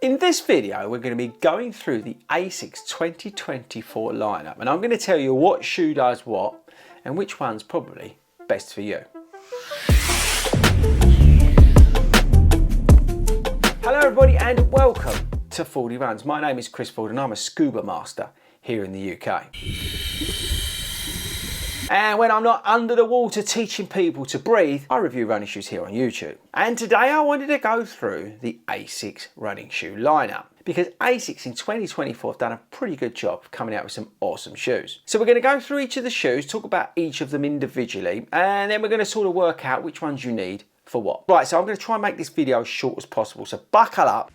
In this video, we're going to be going through the ASICS 2024 lineup, and I'm going to tell you what shoe does what and which one's probably best for you. Hello everybody and welcome to FORDY Runs. My name is Chris Ford and I'm a scuba master here in the UK. And when I'm not under the water teaching people to breathe, I review running shoes here on YouTube. And today I wanted to go through the ASICS running shoe lineup, because ASICS in 2024 have done a pretty good job of coming out with some awesome shoes. So we're going to go through each of the shoes, talk about each of them individually, and then we're going to sort of work out which ones you need for what. Right, so I'm going to try and make this video as short as possible, so buckle up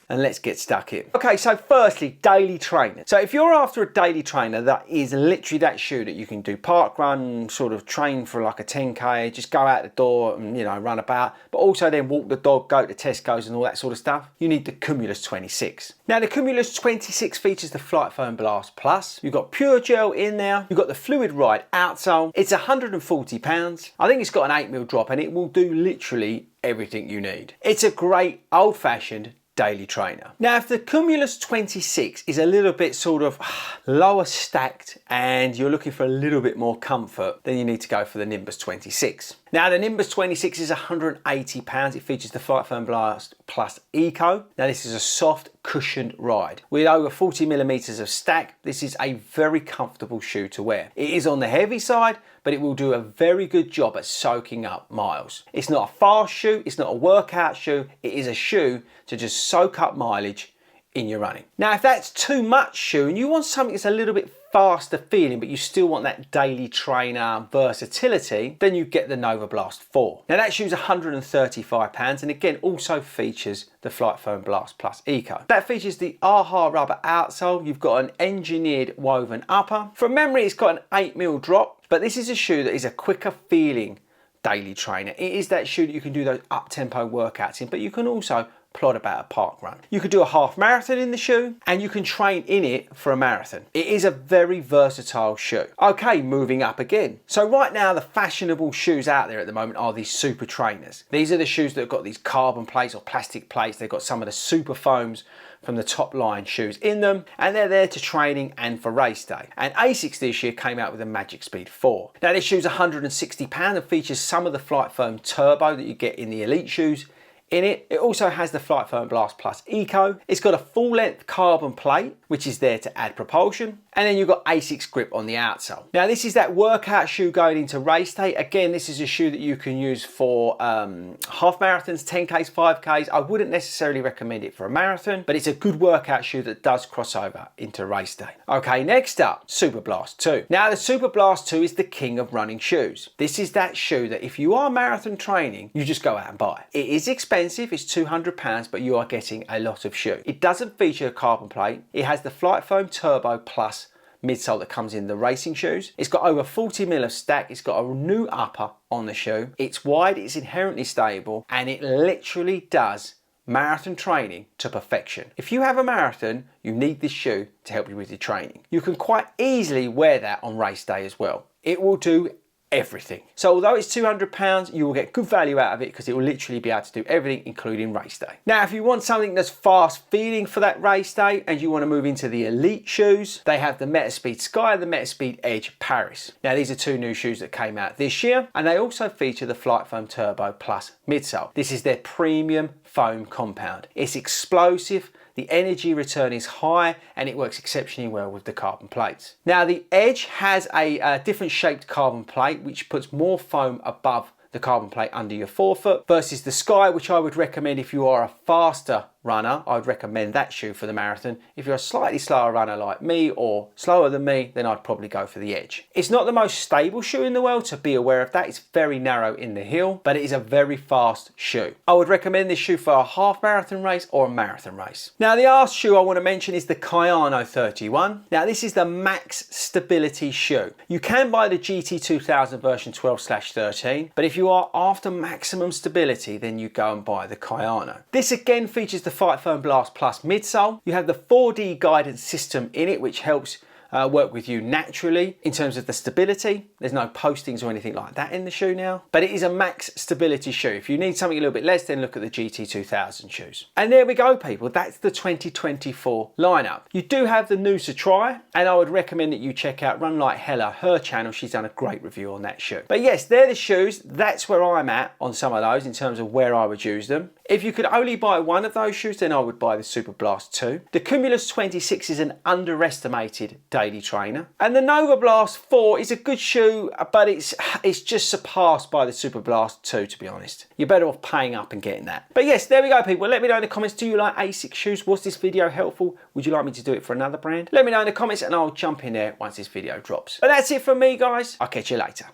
and let's get stuck in. Okay, so firstly, daily trainer. So if you're after a daily trainer, that is literally that shoe that you can do park run, sort of train for like a 10K, just go out the door and, you know, run about, but also then walk the dog, go to Tesco's and all that sort of stuff. You need the Cumulus 26. Now the Cumulus 26 features the Flight Foam Blast Plus. You've got pure gel in there. You've got the Fluid Ride outsole. It's £140. I think it's got an 8mm drop and it will do literally everything you need. It's a great old-fashioned daily trainer. Now if the Cumulus 26 is a little bit sort of lower stacked and you're looking for a little bit more comfort, then you need to go for the Nimbus 26. Now the Nimbus 26 is £180. It features the Flight Foam Blast Plus Eco. Now this is a soft cushioned ride. With over 40mm of stack, this is a very comfortable shoe to wear. It is on the heavy side, but it will do a very good job at soaking up miles. It's not a fast shoe, it's not a workout shoe, it is a shoe to just soak up mileage in your running. Now if that's too much shoe and you want something that's a little bit faster feeling but you still want that daily trainer versatility, then you get the Nova Blast 4. Now that shoe's £135 and again also features the Flight Foam Blast Plus Eco. That features the AHA rubber outsole. You've got an engineered woven upper. From memory it's got an 8mm drop, but this is a shoe that is a quicker feeling daily trainer. It is that shoe that you can do those up-tempo workouts in, but you can also plod about a park run. You could do a half marathon in the shoe and you can train in it for a marathon. It is a very versatile shoe. Okay, moving up again. So right now the fashionable shoes out there at the moment are these super trainers. These are the shoes that have got these carbon plates or plastic plates. They've got some of the super foams from the top line shoes in them, and they're there to training and for race day. And ASICS this year came out with a Magic Speed 4. Now this shoe's £160 and features some of the Flight Foam Turbo that you get in the Elite shoes in it. It also has the Flight Foam Blast Plus Eco. It's got a full length carbon plate, which is there to add propulsion. And then you've got ASICS grip on the outsole. Now this is that workout shoe going into race day. Again, this is a shoe that you can use for half marathons, 10Ks, 5Ks. I wouldn't necessarily recommend it for a marathon, but it's a good workout shoe that does cross over into race day. Okay, next up, Super Blast 2. Now the Super Blast 2 is the king of running shoes. This is that shoe that if you are marathon training, you just go out and buy. It is expensive, it's £200, but you are getting a lot of shoe. It doesn't feature a carbon plate. It has the Flight Foam Turbo Plus midsole that comes in the racing shoes. It's got over 40mm of stack. It's got a new upper on the shoe. It's wide, it's inherently stable, and it literally does marathon training to perfection. If you have a marathon, you need this shoe to help you with your training. You can quite easily wear that on race day as well. It will do everything. So although it's £200, you will get good value out of it because it will literally be able to do everything, including race day. Now, if you want something that's fast feeling for that race day and you want to move into the Elite shoes, they have the Metaspeed Sky and the Metaspeed Edge Paris. Now, these are two new shoes that came out this year, and they also feature the Flight Foam Turbo Plus midsole. This is their premium foam compound. It's explosive, the energy return is high, and it works exceptionally well with the carbon plates. Now the Edge has a different shaped carbon plate which puts more foam above the carbon plate under your forefoot versus the Sky, which I would recommend if you are a faster runner. I would recommend that shoe for the marathon. If you're a slightly slower runner like me or slower than me, then I'd probably go for the Edge. It's not the most stable shoe in the world, so be aware of that. It's very narrow in the heel, but it is a very fast shoe. I would recommend this shoe for a half marathon race or a marathon race. Now the last shoe I want to mention is the Kayano 31. Now this is the max stability shoe. You can buy the GT 2000 version 12/13, but if you are after maximum stability, then you go and buy the Kayano. This again features the Flight Foam Blast Plus midsole. You have the FORDY guidance system in it, which helps work with you naturally in terms of the stability. There's no postings or anything like that in the shoe now, but it is a max stability shoe. If you need something a little bit less, then look at the GT2000 shoes. And there we go, people. That's the 2024 lineup. You do have the news to try, and I would recommend that you check out Run Like Hella, her channel. She's done a great review on that shoe. But yes, they're the shoes. That's where I'm at on some of those in terms of where I would use them. If you could only buy one of those shoes, then I would buy the Super Blast 2. The Cumulus 26 is an underestimated daily trainer. And the Nova Blast 4 is a good shoe, but it's just surpassed by the Super Blast 2, to be honest. You're better off paying up and getting that. But yes, there we go, people. Let me know in the comments, do you like ASICS shoes? Was this video helpful? Would you like me to do it for another brand? Let me know in the comments and I'll jump in there once this video drops. But that's it from me, guys. I'll catch you later.